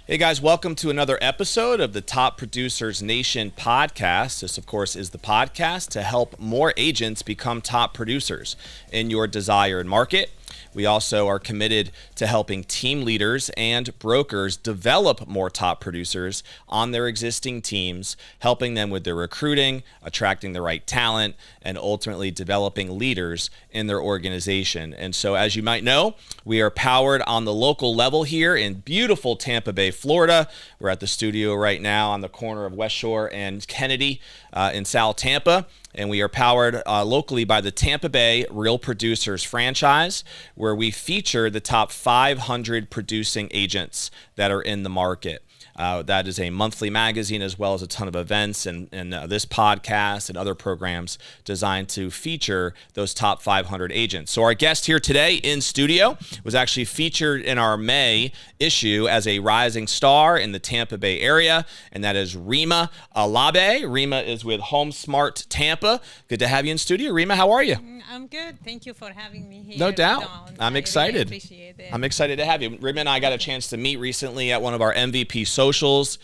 Hey guys, welcome to another episode of the Top Producers Nation podcast. This, of course, is the podcast to help more agents become top producers in your desired market. We also are committed to helping team leaders and brokers develop more top producers on their existing teams, helping them with their recruiting, attracting the right talent, and ultimately developing leaders in their organization. And so, as you might know, we are powered on the local level here in beautiful Tampa Bay, Florida. We're at the studio right now on the corner of West Shore and Kennedy in South Tampa. And we are powered locally by the Tampa Bay Real Producers franchise, where we feature the top 500 producing agents that are in the market. That is a monthly magazine, as well as a ton of events and this podcast and other programs designed to feature those top 500 agents. So our guest here today in studio was actually featured in our May issue as a rising star in the Tampa Bay area, and that is Rima Olabi. Rima is with HomeSmart Tampa. Good to have you in studio. Rima, how are you? I'm good. Thank you for having me here. No doubt. Dawn. I'm I excited. Really appreciate it. I'm excited to have you. Rima and I got a chance to meet recently at one of our MVP socials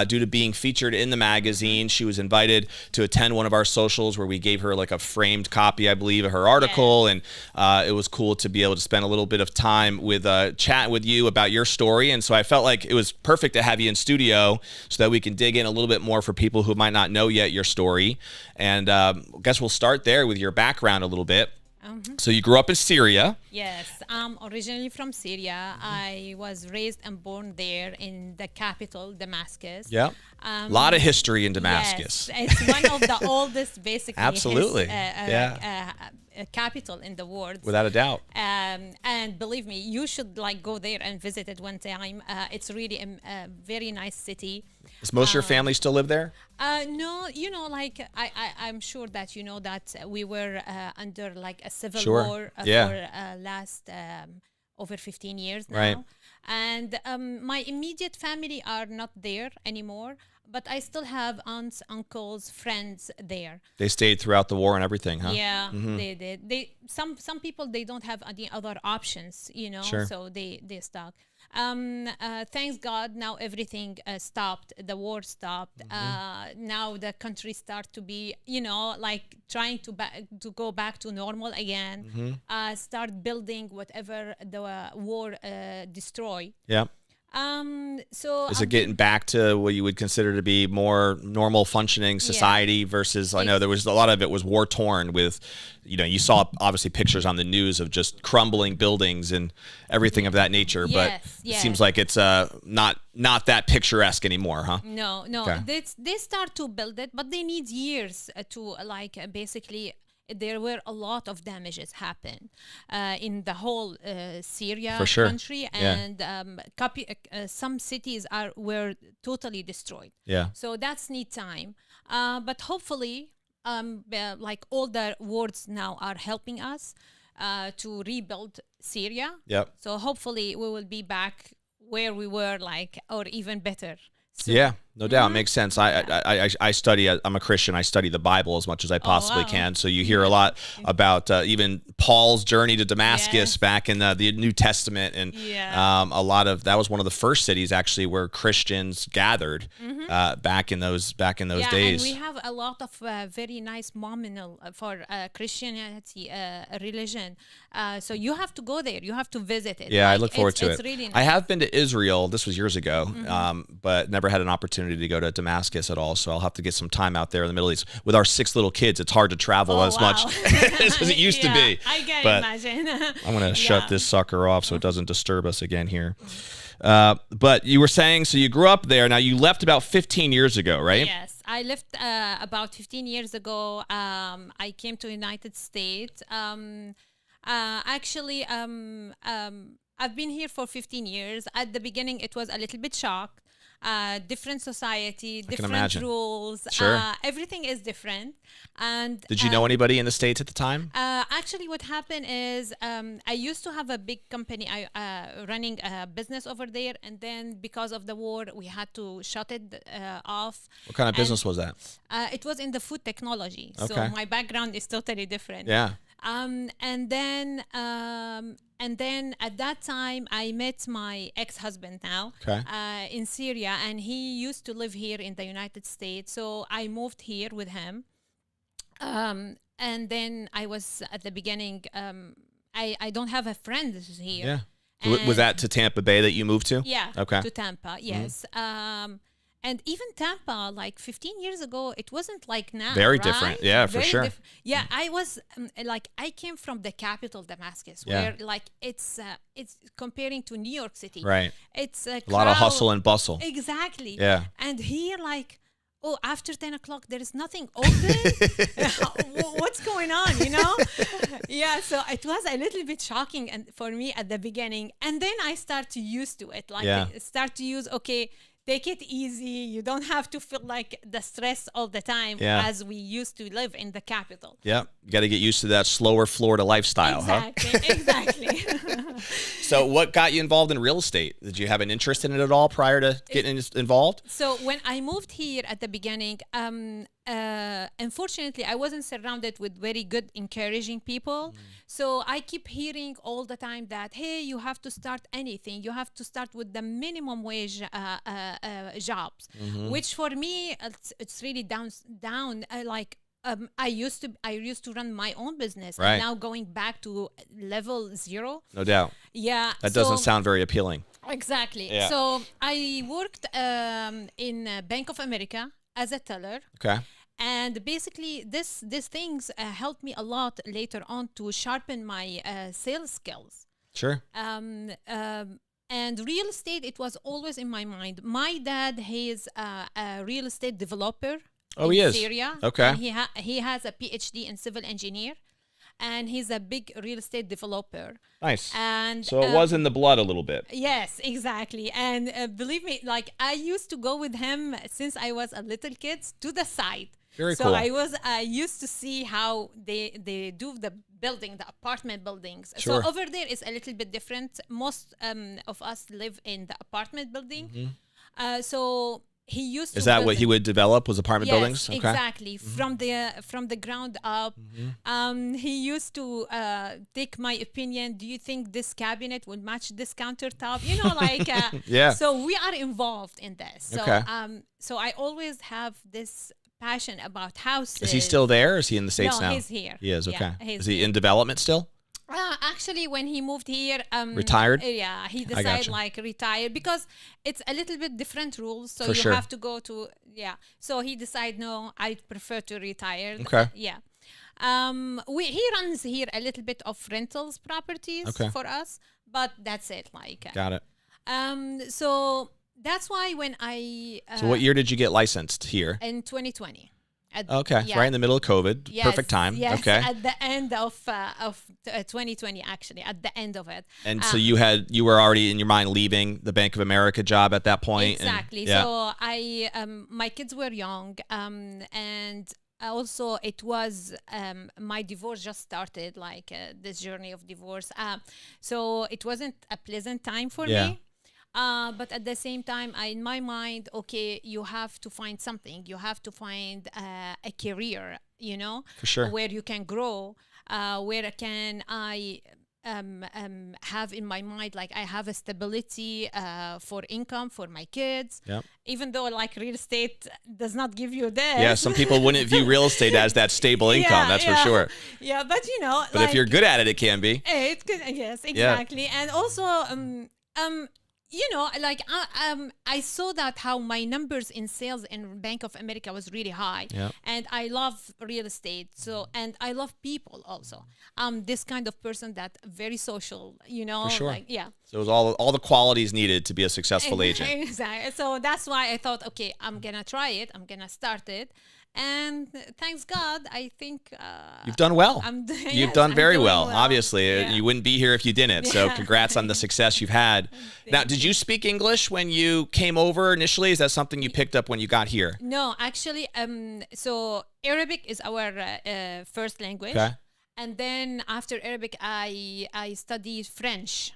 due to being featured in the magazine. She was invited to attend one of our socials where we gave her like a framed copy, I believe, of her article. Yes. And it was cool to be able to spend a little bit of time with chat with you about your story. And so I felt like it was perfect to have you in studio so that we can dig in a little bit more for people who might not know yet your story. And I guess we'll start there with your background a little bit. So you grew up in Syria. Yes, I'm originally from Syria. I was raised and born there in the capital, Damascus. Yeah. A lot of history in Damascus. Yes, it's one of the oldest, basically. Absolutely. Capital in the world. Without a doubt. And believe me, you should go there and visit it one time. It's really a very nice city. Does most of your family still live there? No, I'm sure that you know that we were under a civil Sure. war Yeah. for last over 15 years now. Right. And my immediate family are not there anymore, but I still have aunts, uncles, friends there. They stayed throughout the war and everything, huh? Yeah, they did. Some people they don't have any other options, Sure. so they stuck. Thanks God, now everything stopped. The war stopped. Now the country start to be, trying to go back to normal again. Start building whatever the war destroy. Yeah. So Is it getting back to what you would consider to be more normal functioning society versus, I know there was a lot of it was war torn with, you saw obviously pictures on the news of just crumbling buildings and everything of that nature, but it seems like it's not that picturesque anymore, huh? No. Okay. They start to build it, but they need years to basically. There were a lot of damages happen in the whole Syria For sure. country, and some cities were totally destroyed. Yeah. So that's need time, but hopefully, all the wars now are helping us to rebuild Syria. Yep. So hopefully we will be back where we were, or even better. soon. Yeah, no doubt. Makes sense. I study, I'm a Christian. I study the Bible as much as I possibly wow. can. So you hear a lot about even Paul's journey to Damascus Yes. back in the New Testament. And a lot of, that was one of the first cities actually where Christians gathered back in those days. And we have a lot of very nice nominal for Christianity religion. So you have to go there. You have to visit it. Yeah, I look forward to it. It's really nice. I have been to Israel. This was years ago, but never had an opportunity to go to Damascus at all. So I'll have to get some time out there in the Middle East. With our 6 little kids, it's hard to travel as much as it used to be. I can But imagine. I'm going to shut this sucker off so it doesn't disturb us again here. But you were saying, so you grew up there. Now you left about 15 years ago, right? Yes, I left about 15 years ago. I came to United States. Actually, I've been here for 15 years. At the beginning, it was a little bit shocked. Different society, different rules. Sure. Everything is different. And Did you know anybody in the States at the time? actually, what happened is I used to have a big company running a business over there, and then because of the war, we had to shut it off. What kind of business was that? It was in the food technology. So Okay. my background is totally different. Yeah. And and then at that time, I met my ex-husband now in Syria, and he used to live here in the United States. So I moved here with him. And then I was at the beginning, I don't have a friend here. Yeah. Was that to Tampa Bay that you moved to? Yeah. Okay. To Tampa, yes. And even Tampa, like 15 years ago, it wasn't like now. Very right? different. Yeah, for sure. Yeah, I was like, I came from the capital, Damascus, Yeah. where like it's comparing to New York City. Right. It's a lot of hustle and bustle. Exactly. Yeah. And here, like, oh, after 10 o'clock, there is nothing open. What's going on, you know? Yeah, so it was a little bit shocking and for me at the beginning. And then I start to used to it. Like, start to use, okay, take it easy. You don't have to feel like the stress all the time as we used to live in the capital. Yeah, you got to get used to that slower Florida lifestyle, Exactly. So what got you involved in real estate? Did you have an interest in it at all prior to getting involved? So when I moved here at the beginning, unfortunately, I wasn't surrounded with very good, encouraging people. So I keep hearing all the time that, hey, you have to start anything. You have to start with the minimum wage jobs, which for me, it's really down. I used to run my own business, right. And now going back to level 0. No doubt. Yeah. That doesn't sound very appealing. Exactly. Yeah. So I worked in Bank of America as a teller. Okay. And basically, these things helped me a lot later on to sharpen my sales skills. Sure. And real estate, it was always in my mind. My dad, he is a real estate developer. Oh, he is? Syria. Okay. And he has a PhD in civil engineer, and he's a big real estate developer. Nice. And so it was in the blood a little bit. Yes, exactly. And believe me, like I used to go with him since I was a little kid to the site. Very so cool. I used to see how they do the building, the apartment buildings. Sure. So over there is a little bit different. Most of us live in the apartment building. So he used to. Is that what he would develop? Was apartment buildings? Okay. Exactly. From the ground up. He used to take my opinion. Do you think this cabinet would match this countertop? You know, like yeah. So we are involved in this. So okay. So I always have this passion about houses. Is he still there or is he in the States now? No, he's here. He is, okay. Yeah, is he in development still? Actually, when he moved here, retired? Yeah, he decided like retire because it's a little bit different rules. So you have to go to So he decided no, I prefer to retire. Okay. Yeah. He runs here a little bit of rentals properties for us, but that's it. Like got it. So that's why when I so what year did you get licensed here? In 2020. Right in the middle of COVID. Yes, perfect time. Yes, okay. At the end of 2020, actually, at the end of it. And so you were already in your mind leaving the Bank of America job at that point. Exactly. And, so I my kids were young, and also it was my divorce just started, like this journey of divorce. So it wasn't a pleasant time for me. But at the same time, in my mind, okay, you have to find something. You have to find a career, you know, for sure, where you can grow. Where can I have in my mind, like I have a stability for income for my kids. Yep. Even though like real estate does not give you that. Yeah, some people wouldn't view real estate as that stable income. That's for sure. Yeah, but you know, but if you're good at it, it can be. It could, yes, exactly, and also you know, like I saw that how my numbers in sales in Bank of America was really high, and I love real estate. So, and I love people also. This kind of person that very social, you know. For sure. Like, yeah. So it was all the qualities needed to be a successful agent. Exactly. So that's why I thought, okay, I'm gonna try it. I'm gonna start it. And thanks God, I think you've done well. You've done very well. Obviously, you wouldn't be here if you didn't. So congrats on the success you've had. Now, did you speak English when you came over initially? Is that something you picked up when you got here? No, actually, so Arabic is our first language. Okay. And then after Arabic, I studied French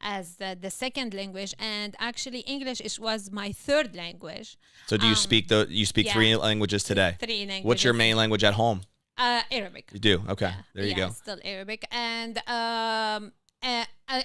as the second language, and actually English was my third language. So do you speak three languages today? 3 languages. What's your main language at home? Arabic. You do? Okay, there you go. Still Arabic, and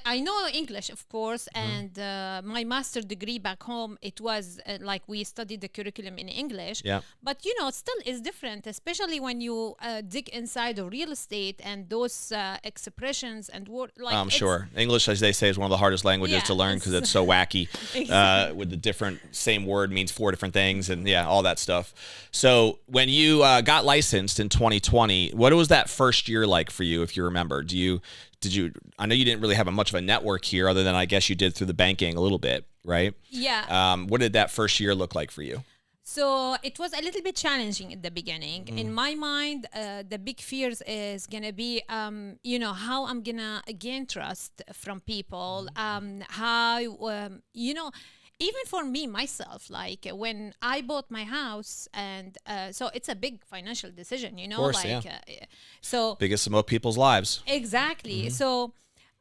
I know English, of course, and my master degree back home, it was like we studied the curriculum in English. Yeah. But, it still is different, especially when you dig inside of real estate and those expressions and word. Like, I'm sure. English, as they say, is one of the hardest languages to learn because it's so wacky. Exactly. With the different, same word means 4 different things and all that stuff. So when you got licensed in 2020, what was that first year like for you, if you remember? Did you, I know you didn't really have much of a network here other than I guess you did through the banking a little bit, right? Yeah. What did that first year look like for you? So it was a little bit challenging at the beginning. In my mind, the big fears is going to be, how I'm going to gain trust from people, even for me, myself, like when I bought my house and so it's a big financial decision, Of course, like, so biggest of most people's lives. exactly. So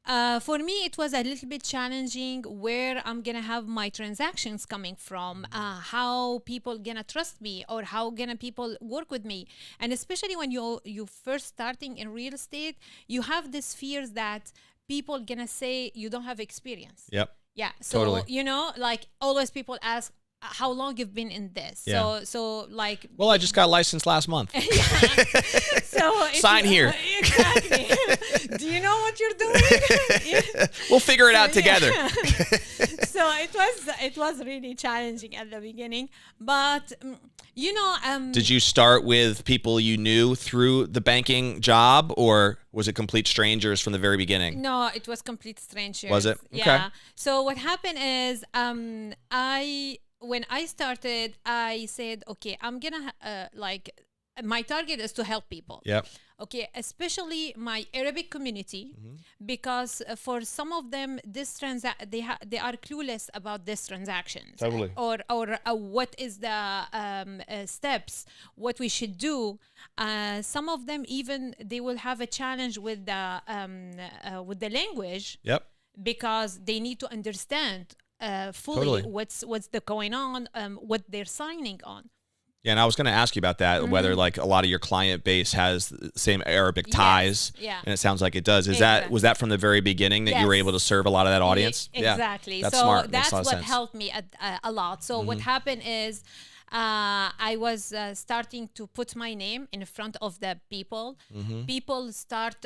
for me, it was a little bit challenging where I'm gonna have my transactions coming from, how people gonna trust me, or how gonna people work with me, and especially when you first starting in real estate, you have this fears that people gonna say you don't have experience. Yep. Yeah. So Totally. like always people ask how long you've been in this. Yeah. So like. Well, I just got licensed last month. So Sign here. Exactly. Do you know what you're doing? We'll figure it out together. So it was really challenging at the beginning, but Did you start with people you knew through the banking job, or was it complete strangers from the very beginning? No, it was complete strangers. Was it? Yeah. Okay. So what happened is, when I started, I said, okay, I'm gonna my target is to help people. Yep. Okay, especially my Arabic community, because for some of them, they are clueless about this transactions. Totally. Or what is the steps, what we should do. Some of them even they will have a challenge with the language. Yep. Because they need to understand fully Totally. what's going on, what they're signing on. Yeah, and I was going to ask you about that, whether like a lot of your client base has the same Arabic ties. Yeah. And it sounds like it does. Exactly. Was that from the very beginning that you were Yes. able to serve a lot of that audience? Exactly. Yeah, that's so smart. that's Makes a lot of what sense. helped me a lot. So what happened is I was starting to put my name in front of the people. People start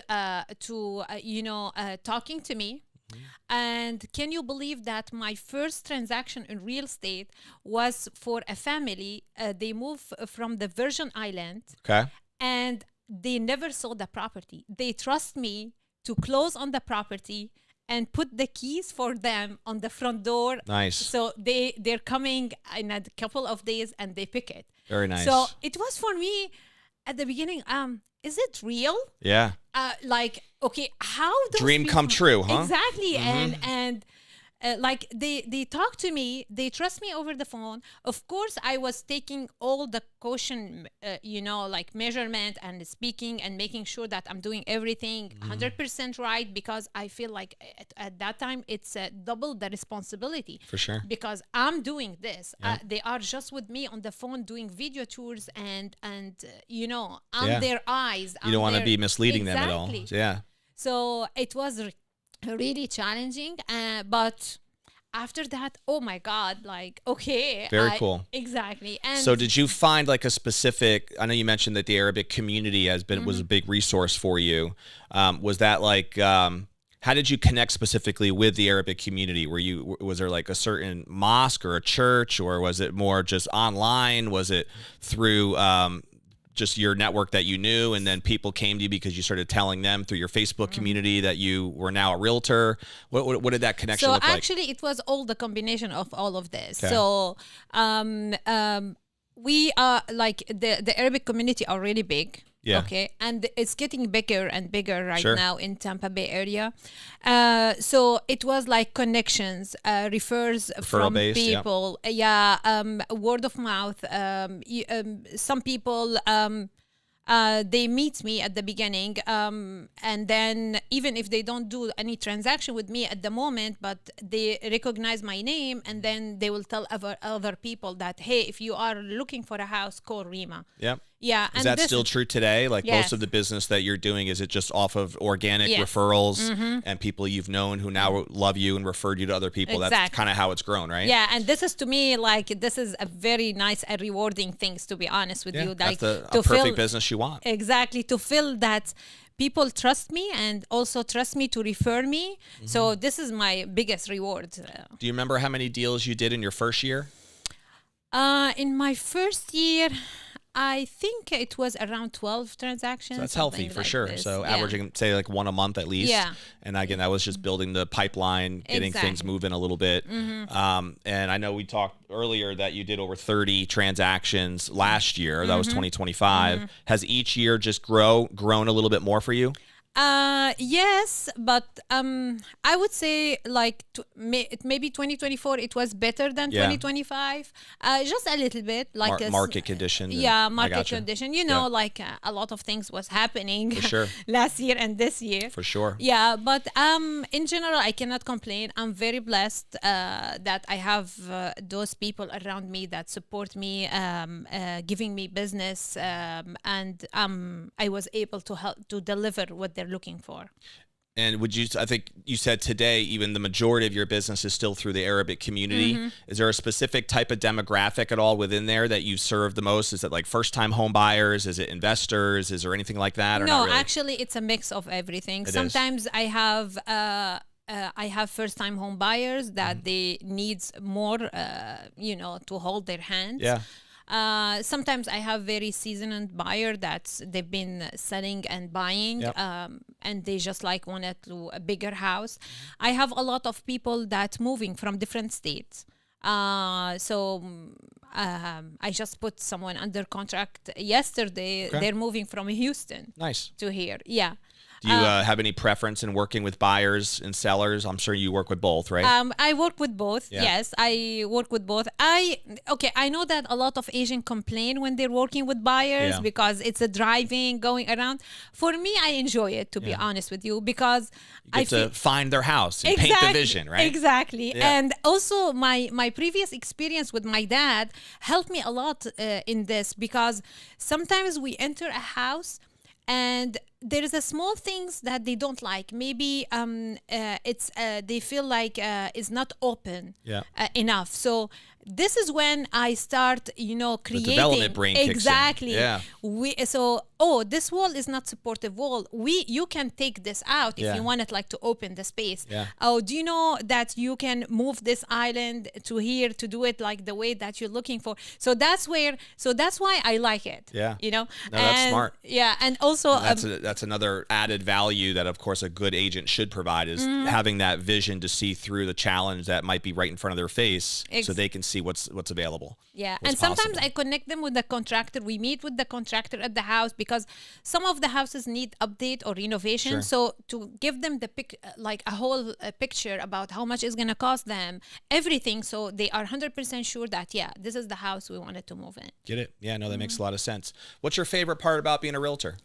talking to me. And can you believe that my first transaction in real estate was for a family? They moved from the Virgin Island, Okay. and they never saw the property. They trust me to close on the property and put the keys for them on the front door. Nice. So they're coming in a couple of days and they pick it. Very nice. So it was for me at the beginning, is it real? Yeah. Okay, how those Dream people, come true, huh? Exactly. And they talk to me, they trust me over the phone. Of course, I was taking all the caution, like measurement and speaking and making sure that I'm doing everything 100% right, because I feel like at that time it's double the responsibility. For sure. Because I'm doing this. Yeah. They are just with me on the phone doing video tours and I'm Yeah. their eyes. You don't want to be misleading them at all. Exactly. Yeah. So it was really challenging, but after that, oh my God, like, okay. Very cool. Exactly. And So did you find like a specific, I know you mentioned that the Arabic community was a big resource for you. Was that like, how did you connect specifically with the Arabic community? Was there like a certain mosque or a church, or was it more just online? Was it through just your network that you knew, and then people came to you because you started telling them through your Facebook community that you were now a realtor? What did that connection look like? So actually, it was all the combination of all of this. Okay. So we are like the Arabic community are really big. Yeah. Okay. And it's getting bigger and bigger right Sure. now in Tampa Bay area. So it was like connections, refers from based, yeah. people. Yeah. Word of mouth. Some people, they meet me at the beginning, and then even if they don't do any transaction with me at the moment, but they recognize my name, and then they will tell other people that, hey, if you are looking for a house, call Rima. Yep. Yeah. Is And that this still true today? Like most Yes. of the business that you're doing, is it just off of organic Yes. referrals and people you've known who now love you and referred you to other people? That's Exactly. kind of how it's grown, right? Yeah, and this is to me like this is a very nice and rewarding things, to be honest with you. Like That's to a perfect feel business you want. exactly to feel that people trust me and also trust me to refer me. So this is my biggest reward. Do you remember how many deals you did in your first year? In my first year, I think it was around 12 transactions. So that's healthy something for like sure. this. So Yeah. averaging, say, like one a month at least. Yeah. And again, that was just building the pipeline, getting things Exactly. moving a little bit. And I know we talked earlier that you did over 30 transactions last year. That was 2025. Has each year just grown a little bit more for you? Yes, but I would say like maybe 2024 it was better than Yeah. 2025, just a little bit, like Market conditions. yeah, I market gotcha. condition. You know, Yeah. like a lot of things was happening For sure. last year and this year. For sure. Yeah, but in general, I cannot complain. I'm very blessed that I have those people around me that support me, giving me business, and I was able to help to deliver what they're looking for. And I think you said today, even the majority of your business is still through the Arabic community. Is there a specific type of demographic at all within there that you serve the most? Is it like first-time home buyers? Is it investors? Is there anything like that? Or No, not really? actually, it's a mix of everything. It is. Sometimes I have first-time home buyers that they needs more, to hold their hands. Yeah. Sometimes I have very seasoned buyer that's they've been selling and buying, Yep. and they just like wanted to a bigger house. I have a lot of people that moving from different states. I just put someone under contract yesterday. Okay. They're moving from Houston Nice. to here. Yeah. Do you have any preference in working with buyers and sellers? I'm sure you work with both, right? I work with both. Yeah. Yes, I work with both. I know that a lot of Asians complain when they're working with buyers Yeah. because it's a driving, going around. For me, I enjoy it, to be honest with you, because You get to find their house and paint the vision, right? Exactly. Yeah. And also my previous experience with my dad helped me a lot in this, because sometimes we enter a house and there is a small things that they don't like. Maybe it's they feel like it's not open Yeah. enough. So this is when I start, creating. development brain kicks in. Exactly. Yeah. This wall is not supportive wall. You can take this out if Yeah. you want it like to open the space. Yeah. Oh, do you know that you can move this island to here to do it like the way that you're looking for? So that's why I like it. Yeah. No, that's smart. Yeah, and also That's another added value that, of course, a good agent should provide is having that vision to see through the challenge that might be right in front of their face, so they can see what's available. yeah, what's and sometimes possible. I connect them with the contractor. We meet with the contractor at the house because some of the houses need update or renovation. Sure. So to give them the like a whole picture about how much it's gonna cost them, everything, so they are 100% sure that this is the house we wanted to move in. Get it? Yeah, no, that makes a lot of sense. What's your favorite part about being a realtor?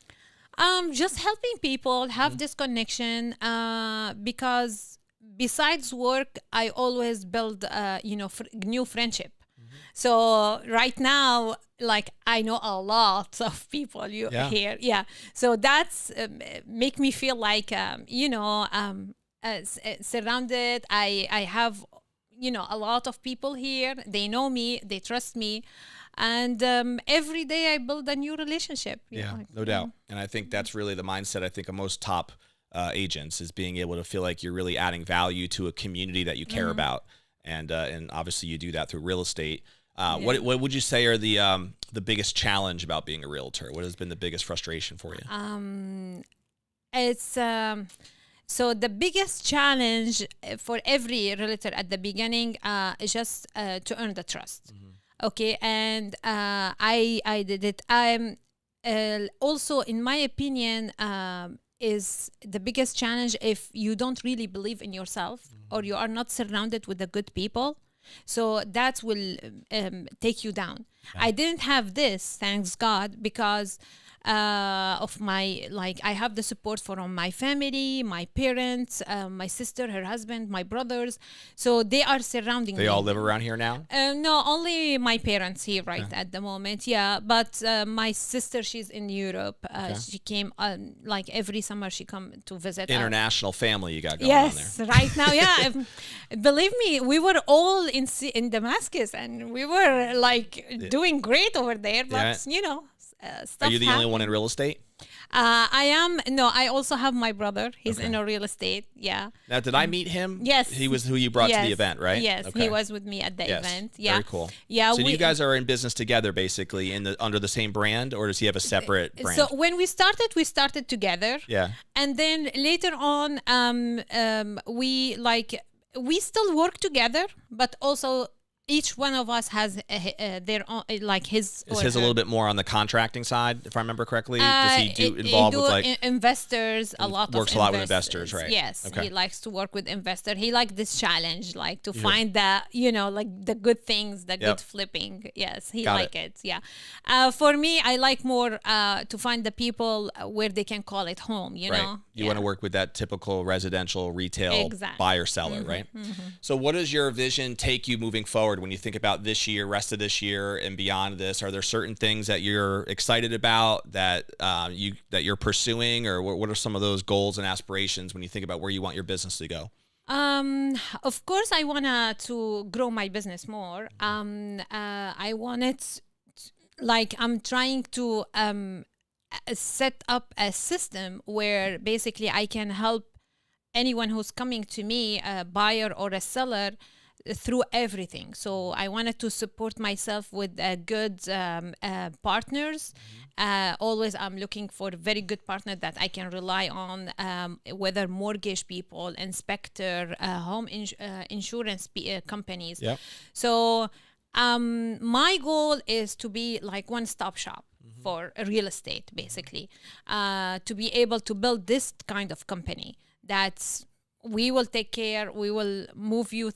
Just helping people have this connection, because besides work, I always build, new friendship. So right now, like I know a lot of people here. Yeah. So that's make me feel like, surrounded. I have, a lot of people here. They know me. They trust me. And every day I build a new relationship. No doubt. And I think that's really the mindset, I think, of most top agents is being able to feel like you're really adding value to a community that you care about. And obviously you do that through real estate. What would you say are the biggest challenge about being a realtor? What has been the biggest frustration for you? It's so the biggest challenge for every realtor at the beginning is just to earn the trust. Okay, and I did it. Also, in my opinion, is the biggest challenge if you don't really believe in yourself or you are not surrounded with the good people. So that will take you down. I didn't have this, thanks God, because of my, like, I have the support from my family, my parents, my sister, her husband, my brothers. So they are surrounding me. They all live around here now? No, only my parents here at the moment. Yeah, but my sister, she's in Europe. She came like every summer. She come to visit. International family you got going on there. Yes, right now, yeah. Believe me, we were all in Damascus, and we were like doing great over there. But you know, stuff. Are you the only one in real estate? I am. No, I also have my brother. He's in a real estate. Yeah. Now, did I meet him? Yes. He was who you brought to the event, right? Yes, okay. he was with me at the event. Yeah. Very cool. Yeah. So you guys are in business together, basically, under the same brand, or does he have a separate brand? So when we started together. Yeah. And then later on, we still work together, but also each one of us has their own, like his. Is his a little bit more on the contracting side, if I remember correctly? Does he involve with like investors? Works a lot with investors, right? Yes, okay. He likes to work with investors. He likes this challenge, like to find the like the good things, the good flipping. Yes, he like it. Yeah. For me, I like more to find the people where they can call it home. You know, you want to work with that typical residential retail buyer seller, right? So, what does your vision take you moving forward? When you think about this year, rest of this year, and beyond this, are there certain things that you're excited about that you're pursuing, or what are some of those goals and aspirations when you think about where you want your business to go? Of course, I wanna to grow my business more. I wanted, like, I'm trying to set up a system where basically I can help anyone who's coming to me, a buyer or a seller, through everything. So I wanted to support myself with good partners. Always I'm looking for a very good partner that I can rely on, whether mortgage people, inspector, home insurance companies. Yep. So my goal is to be like one-stop shop for real estate, basically, to be able to build this kind of company that's we will take care, we will move you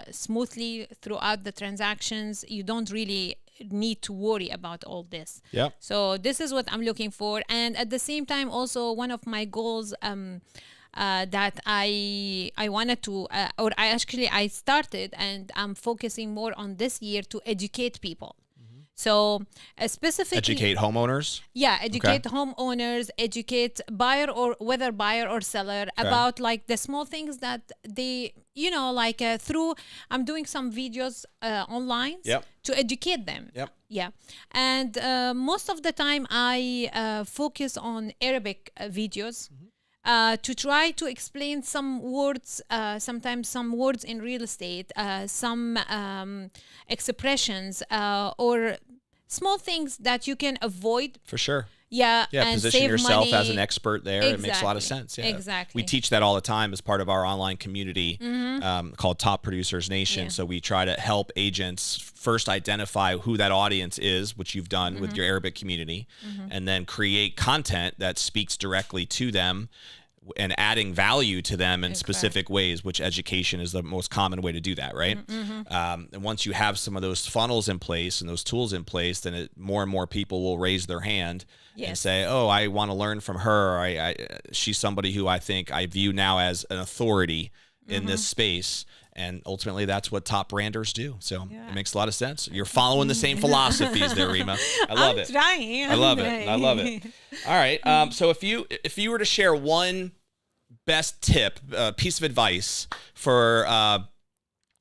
smoothly throughout the transactions. You don't really need to worry about all this. Yeah. So this is what I'm looking for. And at the same time, also one of my goals that I wanted to, I started, and I'm focusing more on this year to educate people. So specifically educate homeowners. Yeah, educate homeowners, educate buyer or seller about like the small things that they, like through, I'm doing some videos online to educate them. Yep. Yeah. And most of the time I focus on Arabic videos. To try to explain some words, sometimes some words in real estate, some expressions, or small things that you can avoid. For sure. Yeah, and position save yourself money. as an expert there. It makes a lot of sense. Yeah, exactly. We teach that all the time as part of our online community called Top Producers Nation. Yeah. So we try to help agents first identify who that audience is, which you've done with your Arabic community, and then create content that speaks directly to them and adding value to them in specific ways, which education is the most common way to do that, right? And once you have some of those funnels in place and those tools in place, then more and more people will raise their hand and say, oh, I want to learn from her. She's somebody who I think I view now as an authority in this space. And ultimately, that's what top branders do. So it makes a lot of sense. You're following the same philosophies there, Rima. I love it. I'm trying. I love it. I love it. All right. So if you were to share one best tip, piece of advice for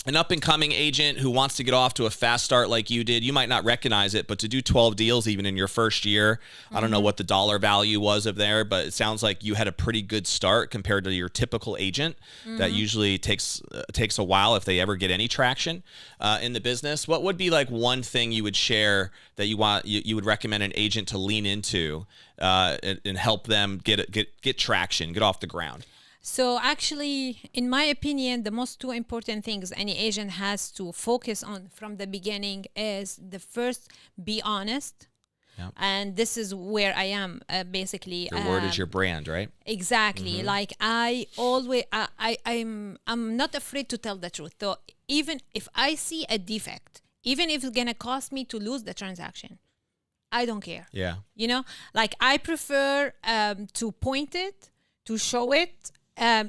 an up-and-coming agent who wants to get off to a fast start like you did, you might not recognize it, but to do 12 deals even in your first year, I don't know what the dollar value was of there, but it sounds like you had a pretty good start compared to your typical agent that usually takes a while if they ever get any traction in the business. What would be like one thing you would share that you would recommend an agent to lean into and help them get traction, get off the ground? So actually, in my opinion, the most two important things any agent has to focus on from the beginning is the first, be honest. Yep. And this is where I am basically. Your word is your brand, right? Exactly. Like I'm not afraid to tell the truth. So even if I see a defect, even if it's gonna cost me to lose the transaction, I don't care. Yeah. You know, like I prefer to point it, to show it,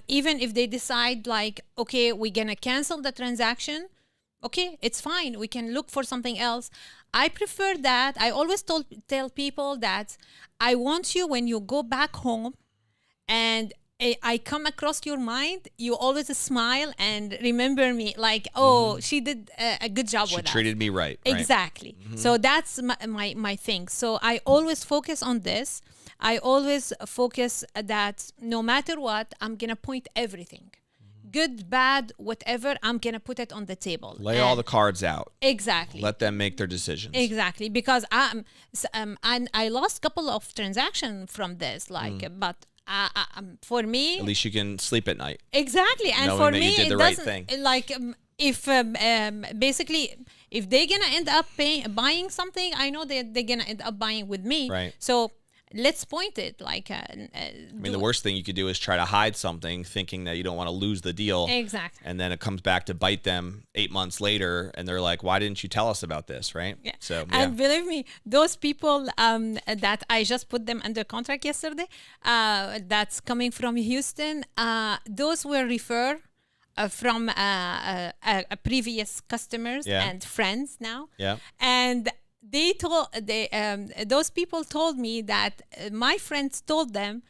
even if they decide like, okay, we're gonna cancel the transaction. Okay, it's fine. We can look for something else. I prefer that. I always tell people that I want you when you go back home and I come across your mind, you always smile and remember me like, oh, she did a good job with us. She treated me right. Exactly. So that's my thing. So I always focus on this. I always focus that no matter what, I'm going to point everything. Good, bad, whatever, I'm going to put it on the table. Lay all the cards out. Exactly. Let them make their decisions. Exactly. Because I lost a couple of transactions from this, like, but for me, at least you can sleep at night. Exactly. And knowing for that me, you did it the right doesn't thing. like if basically if they're gonna end up buying something, I know that they're gonna end up buying with me. Right. So let's point it like. I mean, the worst thing you could do is try to hide something, thinking that you don't want to lose the deal. Exactly. And then it comes back to bite them 8 months later, and they're like, "Why didn't you tell us about this?" Right? Yeah. So, And believe me, those people that I just put them under contract yesterday, that's coming from Houston, those were referred from previous customers and friends now. Yeah. And they told those people told me that my friends told them,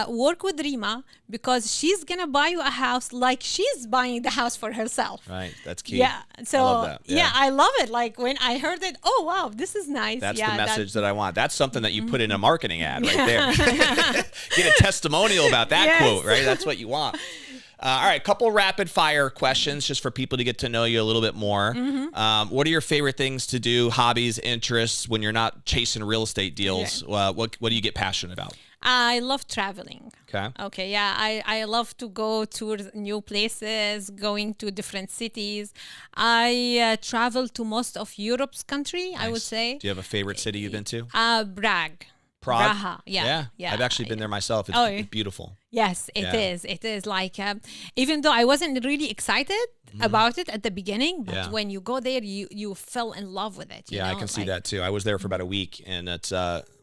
work with Rima because she's gonna buy you a house like she's buying the house for herself. Right, that's key. Yeah. So I love that. yeah, I love it. Like when I heard it, oh wow, this is nice. That's yeah, the message that I want. That's something that you put in a marketing ad right there. Get a testimonial about that quote, right? That's what you want. All right, couple rapid fire questions just for people to get to know you a little bit more. What are your favorite things to do, hobbies, interests when you're not chasing real estate deals? What do you get passionate about? I love traveling. Okay. Okay, yeah, I love to go to new places, going to different cities. I travel to most of Europe's country, I would say. Do you have a favorite city you've been to? Prague. Prague? Praha. Yeah. I've actually been there myself. It's beautiful. Yes, it is. It is like, even though I wasn't really excited about it at the beginning, but when you go there, you fell in love with it. I can see that too. I was there for about a week, and it's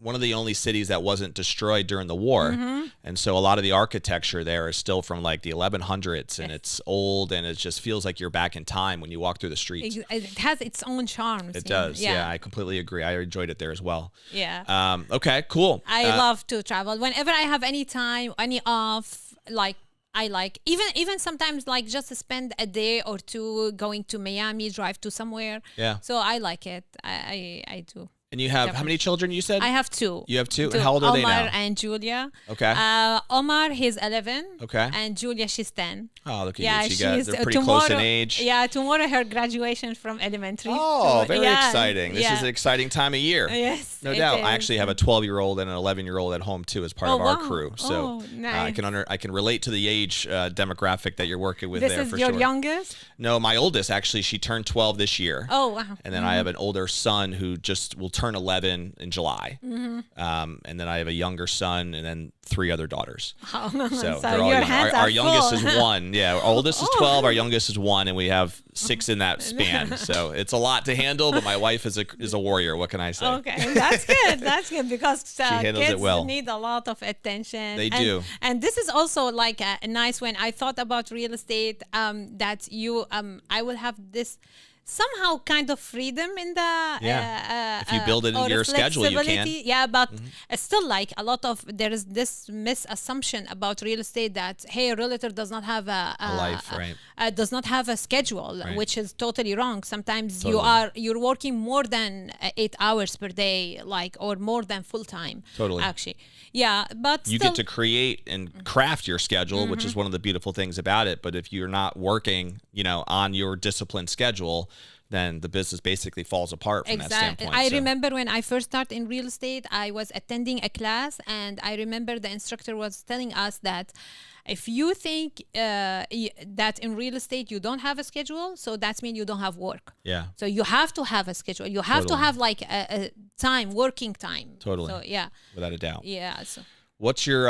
one of the only cities that wasn't destroyed during the war. And so a lot of the architecture there is still from like the 1100s, and it's old, and it just feels like you're back in time when you walk through the streets. It has its own charms. It does. Yeah, I completely agree. I enjoyed it there as well. Yeah. Okay, cool. I love to travel. Whenever I have any time, any off, like I like even sometimes like just to spend a day or two going to Miami, drive to somewhere. Yeah. So I like it. I do. And you have how many children you said? I have two. You have two? And how old are they now? Omar and Julia. Okay. Omar, he's 11. Okay. And Julia, she's 10. Oh, look at you. She's They're pretty close in age. Yeah, tomorrow her graduation from elementary. Oh, very exciting. This is an exciting time of year. Yes. No doubt. I actually have a 12-year-old and an 11-year-old at home too as part of our crew. So nice. I can relate to the age demographic that you're working with there for sure. This is your youngest? No, my oldest actually, she turned 12 this year. Oh, wow. And then I have an older son who just will turn 11 in July. And then I have a younger son and then 3 other daughters. Oh, so they're all young. hands Our are youngest full. is 1. Yeah, our oldest is 12, our youngest is 1, and we have 6 in that span. So it's a lot to handle, but my wife is a warrior. What can I say? Okay, that's good. That's good because handles kids it well. need a lot of attention. They do. And this is also like nice when I thought about real estate, that I will have this somehow kind of freedom in the if you build it into your schedule, you can. Yeah, but still like a lot of there is this misassumption about real estate that hey, a realtor does not have a life, right? Does not have a schedule, Right. which is totally wrong. Sometimes Totally. you're working more than 8 hours per day, like or more than full time. Totally. Actually, yeah, but You still, get to create and craft your schedule, which is one of the beautiful things about it. But if you're not working, on your disciplined schedule, then the business basically falls apart from that standpoint. I remember when I first started in real estate, I was attending a class, and I remember the instructor was telling us that if you think that in real estate you don't have a schedule, so that means you don't have work. Yeah. So you have to have a schedule. You have to have like a time, working time. Totally. So yeah. Without a doubt. Yeah. So What's your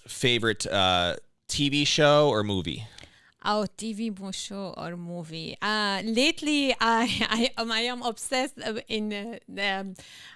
favorite TV show or movie? Our TV show or movie. Lately, I am obsessed in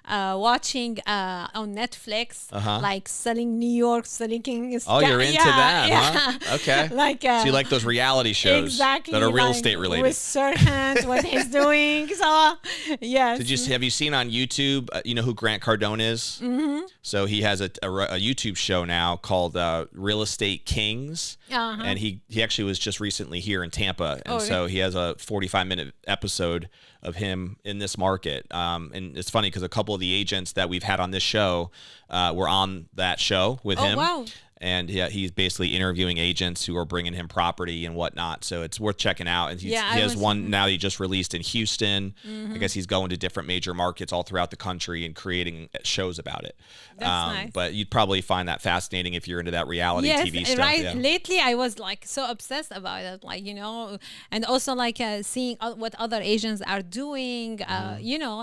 watching on Netflix, like selling New York, selling Oh, you're into that, huh? Okay. Like so you like those reality shows exactly that are real like estate related. with Serhant, what he's doing. So yes. Have you seen on YouTube? You know who Grant Cardone is? Mm-hmm. So he has a YouTube show now called Real Estate Kings, and he actually was just recently here in Tampa, and so he has a 45-minute episode of him in this market. And it's funny because a couple of the agents that we've had on this show were on that show with him. Wow. And yeah, he's basically interviewing agents who are bringing him property and whatnot. So it's worth checking out. And he has one now he just released in Houston. I guess he's going to different major markets all throughout the country and creating shows about it. That's nice. But you'd probably find that fascinating if you're into that reality TV stuff. Right. Yeah. Lately, I was like so obsessed about it, like, and also like seeing what other Asians are doing.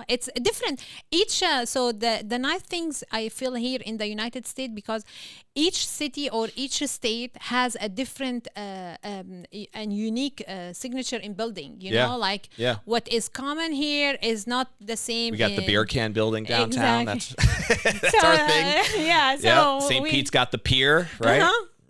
It's different. Each so the nice things I feel here in the United States, because each city or each state has a different and unique signature in building. What is common here is not the same. We got the beer can building downtown. Exactly. That's our thing. So St. Pete's got the pier, right?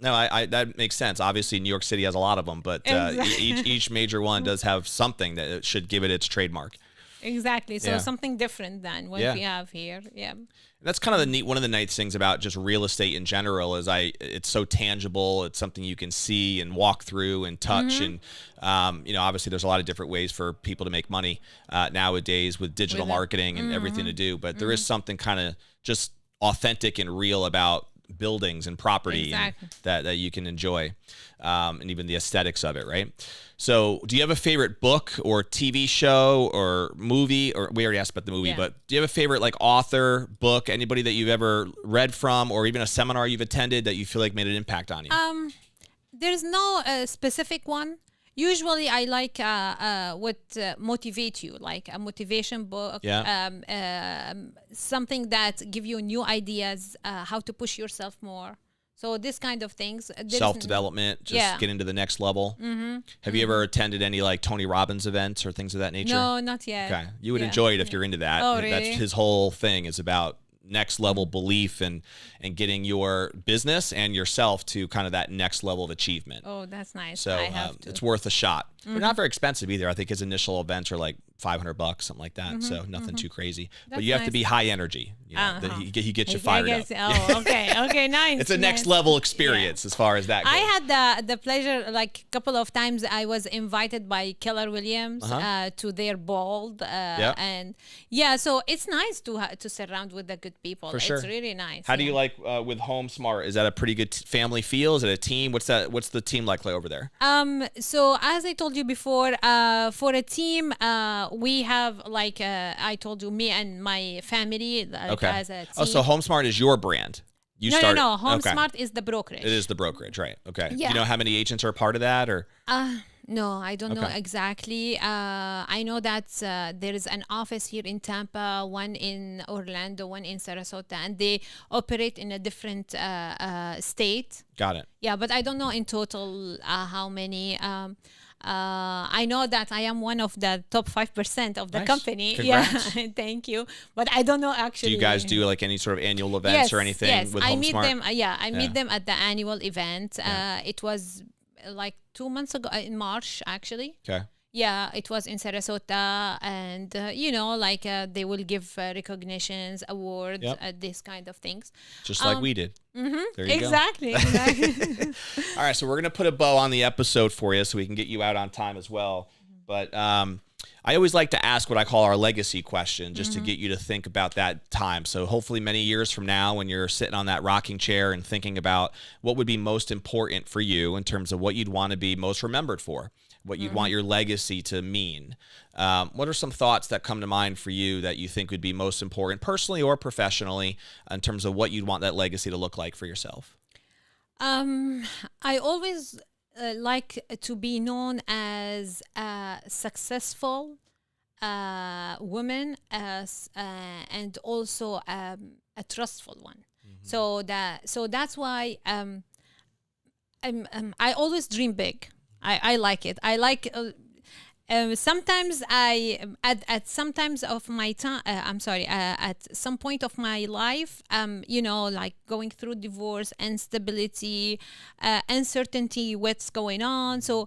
No, Uh-huh. that makes sense. Obviously, New York City has a lot of them, but each major one does have something that should give it its trademark. Exactly. So something different than what we have here. Yeah. That's kind of one of the nice things about just real estate in general is it's so tangible. It's something you can see and walk through and touch. And, obviously there's a lot of different ways for people to make money nowadays with digital marketing and everything to do. But there is something kind of just authentic and real about buildings and property that you can enjoy, and even the aesthetics of it, right? So do you have a favorite book or TV show or movie, or we already asked about the movie, but do you have a favorite like author, book, anybody that you've ever read from, or even a seminar you've attended that you feel like made an impact on you? There's no specific one. Usually I like what motivate you, like a motivation book, something that give you new ideas, how to push yourself more. So this kind of things. Self-development, just getting to the next level. Have you ever attended any like Tony Robbins events or things of that nature? No, not yet. Okay. You would enjoy it if you're into that. Oh, really? That's his whole thing is about next level belief and getting your business and yourself to kind of that next level of achievement. Oh, that's nice. So it's worth a shot. They're not very expensive either. I think his initial events are like $500, something like that. So nothing too crazy. But you have to be high energy. That he gets you fired up. Oh, okay, nice. It's a next level experience as far as that goes. I had the pleasure, like a couple of times, I was invited by Keller Williams to their ball, and so it's nice to surround with the good people. For sure. It's really nice. How do you like with HomeSmart? Is that a pretty good family feel? Is it a team? What's the team like over there? So as I told you before, for a team, we have like I told you, me and my family as a team. Oh, so HomeSmart is your brand. No. HomeSmart is the brokerage. It is the brokerage, right? Okay. Yeah. Do you know how many agents are a part of that, or? No, I don't know exactly. I know that there is an office here in Tampa, one in Orlando, one in Sarasota, and they operate in a different state. Got it. Yeah, but I don't know in total how many. I know that I am one of the top 5% of the company. Congrats. Yeah, thank you. But I don't know actually. Do you guys do like any sort of annual events or anything with HomeSmart? I meet them. I meet them at the annual event. It was like 2 months ago in March, actually. Okay. Yeah, it was in Sarasota, and they will give recognitions, awards, these kind of things. Just like we did. Mm-hmm. There you exactly. go. Exactly. All right, so we're gonna put a bow on the episode for you, so we can get you out on time as well. But I always like to ask what I call our legacy question, just to get you to think about that time. So hopefully many years from now, when you're sitting on that rocking chair and thinking about what would be most important for you in terms of what you'd want to be most remembered for, what you'd want your legacy to mean. What are some thoughts that come to mind for you that you think would be most important personally or professionally in terms of what you'd want that legacy to look like for yourself? I always like to be known as a successful woman, and also a trustful one. So that's why I always dream big. I like it. I like. Sometimes I at sometimes of my time. I'm sorry. At some point of my life, like going through divorce, instability, uncertainty, what's going on. So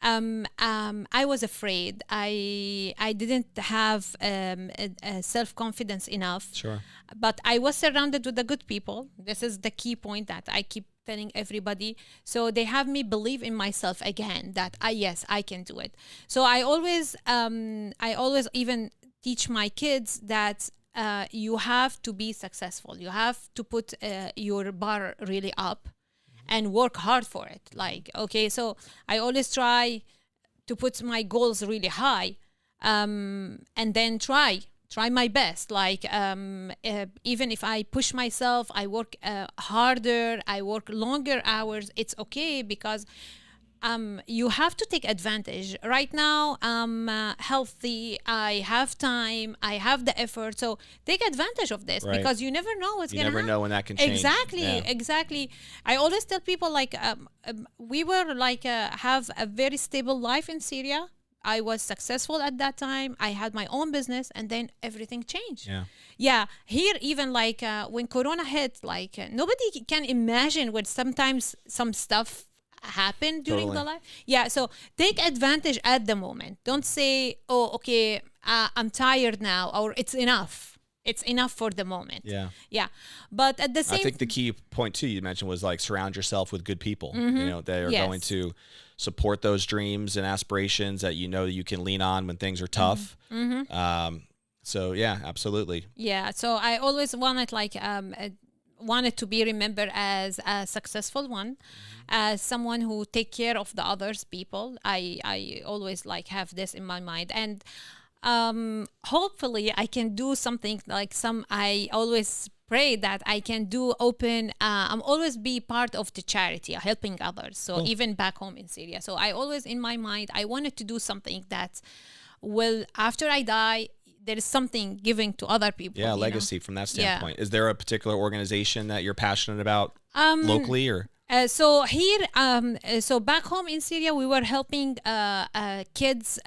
I was afraid. I didn't have self confidence enough. Sure. But I was surrounded with the good people. This is the key point that I keep telling everybody. So they have me believe in myself again that yes, I can do it. So I always even teach my kids that you have to be successful. You have to put your bar really up and work hard for it. Like, okay, so I always try to put my goals really high, and then try my best. Like, even if I push myself, I work harder, I work longer hours, it's okay, because you have to take advantage. Right now, I'm healthy, I have time, I have the effort. So take advantage of this, right, because you never know what's going to happen. You never know when that can change. Exactly. I always tell people, like, we were like, have a very stable life in Syria. I was successful at that time. I had my own business, and then everything changed. Yeah. Here, even like when Corona hit, like nobody can imagine when sometimes some stuff happened during the life. Yeah. So take advantage at the moment. Don't say, oh, okay, I'm tired now, or it's enough. It's enough for the moment. Yeah. But at the same, I think the key point too you mentioned was like surround yourself with good people. They are going to support those dreams and aspirations that you can lean on when things are tough. So yeah, absolutely. Yeah. So I always wanted wanted to be remembered as a successful one, as someone who take care of the others people. I always like have this in my mind, and hopefully I can do something like I always pray that I can do I'm always be part of the charity, helping others. So even back home in Syria. So I always, in my mind, I wanted to do something that will, after I die, there is something giving to other people. Yeah, legacy from that standpoint. Is there a particular organization that you're passionate about locally, or? So here, so back home in Syria, we were helping kids.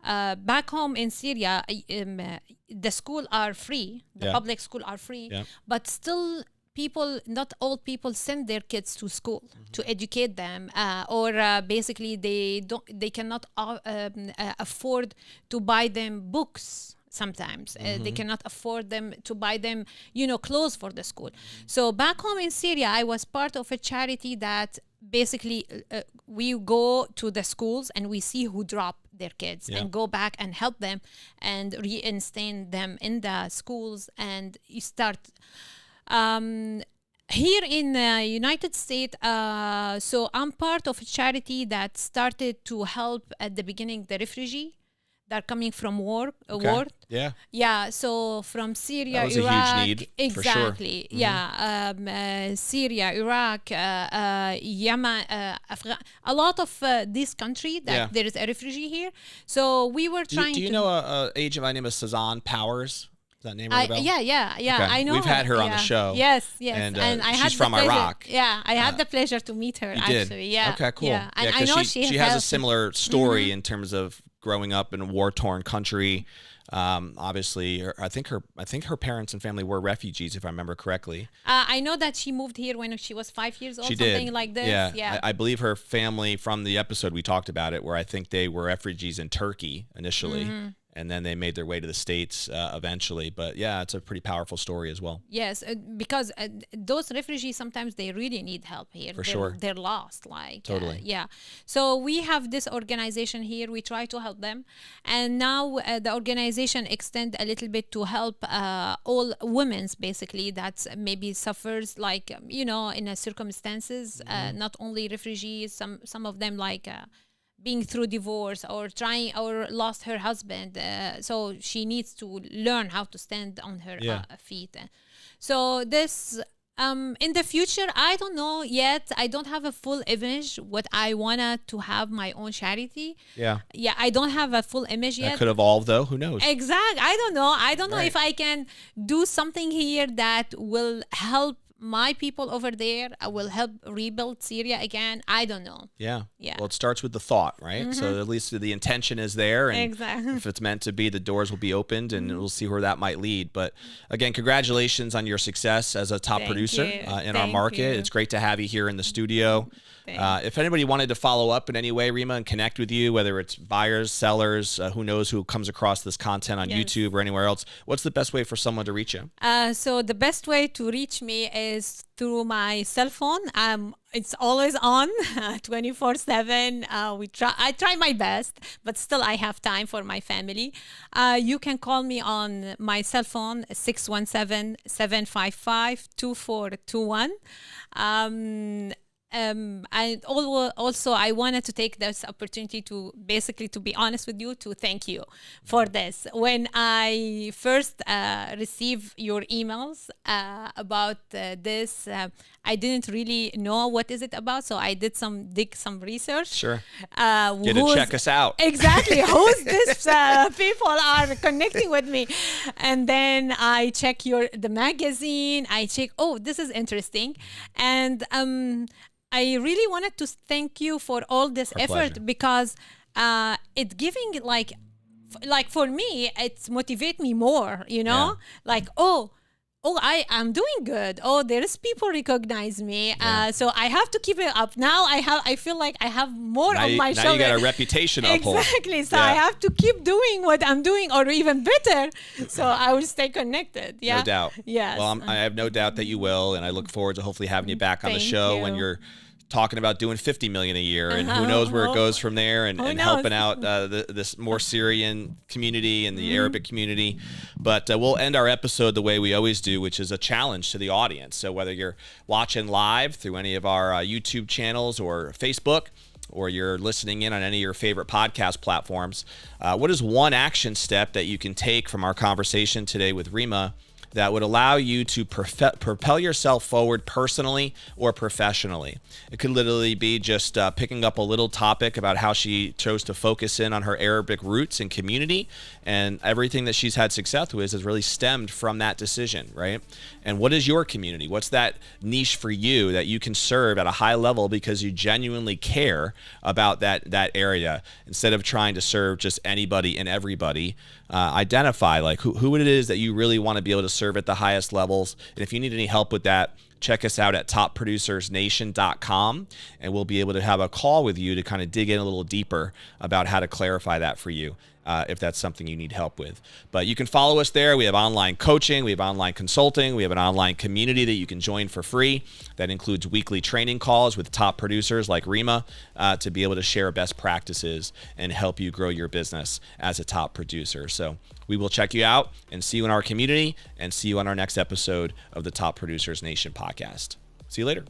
Back home in Syria, the school are free. The public school are free, but still, not all people send their kids to school to educate them, or basically they cannot afford to buy them books. Sometimes they cannot afford them to buy them, clothes for the school. So back home in Syria, I was part of a charity that basically we go to the schools and we see who drop their kids and go back and help them and reinstate them in the schools. And you start here in the United States. So I'm part of a charity that started to help at the beginning the refugee that are coming from war. Yeah. So from Syria, that was Iraq, a huge need, exactly. For sure. Yeah. Syria, Iraq, Yemen, a lot of this country that there is a refugee here. So we were trying. Do you know a agent by the name of Sazan Powers? Does that name ring a bell? Yeah. Okay. I know. We've had her on the show. Yes. And I she's had from the pleasure. Iraq. Yeah, I had the pleasure to meet her. Actually, yeah. Okay, cool. Yeah, and I know she has a similar story in terms of growing up in a war-torn country. Obviously, I think her parents and family were refugees, if I remember correctly. I know that she moved here when she was 5 years old, something like this. Yeah. I believe her family, from the episode we talked about it, where I think they were refugees in Turkey initially. And then they made their way to the States eventually. But yeah, it's a pretty powerful story as well. Yes, because those refugees, sometimes they really need help here. They're lost. Like, totally. Yeah. So we have this organization here. We try to help them. And now the organization extend a little bit to help all women, basically, that maybe suffers, like, in a circumstances, not only refugees, some of them like... being through divorce or lost her husband. So she needs to learn how to stand on her feet. So this, in the future, I don't know yet. I don't have a full image what I wanted to have my own charity. Yeah, I don't have a full image yet. That could evolve though. Who knows? Exactly. I don't know if I can do something here that will help my people over there will help rebuild Syria again. I don't know. Yeah. Yeah. Well, it starts with the thought, right? So at least the intention is there. And Exactly. if it's meant to be, the doors will be opened, and we'll see where that might lead. But again, congratulations on your success as a top Thank producer you. in our Thank market. you. It's great to have you here in the studio. If anybody wanted to follow up in any way, Rima, and connect with you, whether it's buyers, sellers, who knows who comes across this content on YouTube or anywhere else, what's the best way for someone to reach you? So the best way to reach me is through my cell phone. It's always on 24/7. I try my best, but still I have time for my family. You can call me on my cell phone, 617-755-2421. And also I wanted to take this opportunity to basically, to be honest with you, to thank you for this. When I first received your emails about this, I didn't really know what is it about, so I did some research. Sure. Get to check us out. Exactly. Who's this people are connecting with me? And then I check the magazine. I check, oh, this is interesting. And I really wanted to thank you for all this effort, pleasure. because it's giving like for me, it's motivate me more, like, oh, I'm doing good. Oh, there's people recognize me. So I have to keep it up. Now I feel like I have more on my shoulder. Now you got a reputation to uphold. Exactly. So I have to keep doing what I'm doing, or even better. So I will stay connected. Yeah. No doubt. Yes. Well, I have no doubt that you will, and I look forward to hopefully having you back on the Thank show you. when you're talking about doing 50 million a year, and who knows where it goes from there, and helping out this more Syrian community and the Arabic community. But we'll end our episode the way we always do, which is a challenge to the audience. So whether you're watching live through any of our YouTube channels or Facebook, or you're listening in on any of your favorite podcast platforms, what is one action step that you can take from our conversation today with Rima that would allow you to propel yourself forward personally or professionally? It could literally be just picking up a little topic about how she chose to focus in on her Arabic roots and community, and everything that she's had success with has really stemmed from that decision, right? And what is your community? What's that niche for you that you can serve at a high level because you genuinely care about that area, instead of trying to serve just anybody and everybody? Identify like who it is that you really want to be able to serve at the highest levels. And if you need any help with that, check us out at topproducersnation.com, and we'll be able to have a call with you to kind of dig in a little deeper about how to clarify that for you, if that's something you need help with. But you can follow us there. We have online coaching, we have online consulting, we have an online community that you can join for free that includes weekly training calls with top producers like Rima, to be able to share best practices and help you grow your business as a top producer. So we will check you out and see you in our community, and see you on our next episode of the Top Producers Nation podcast. See you later.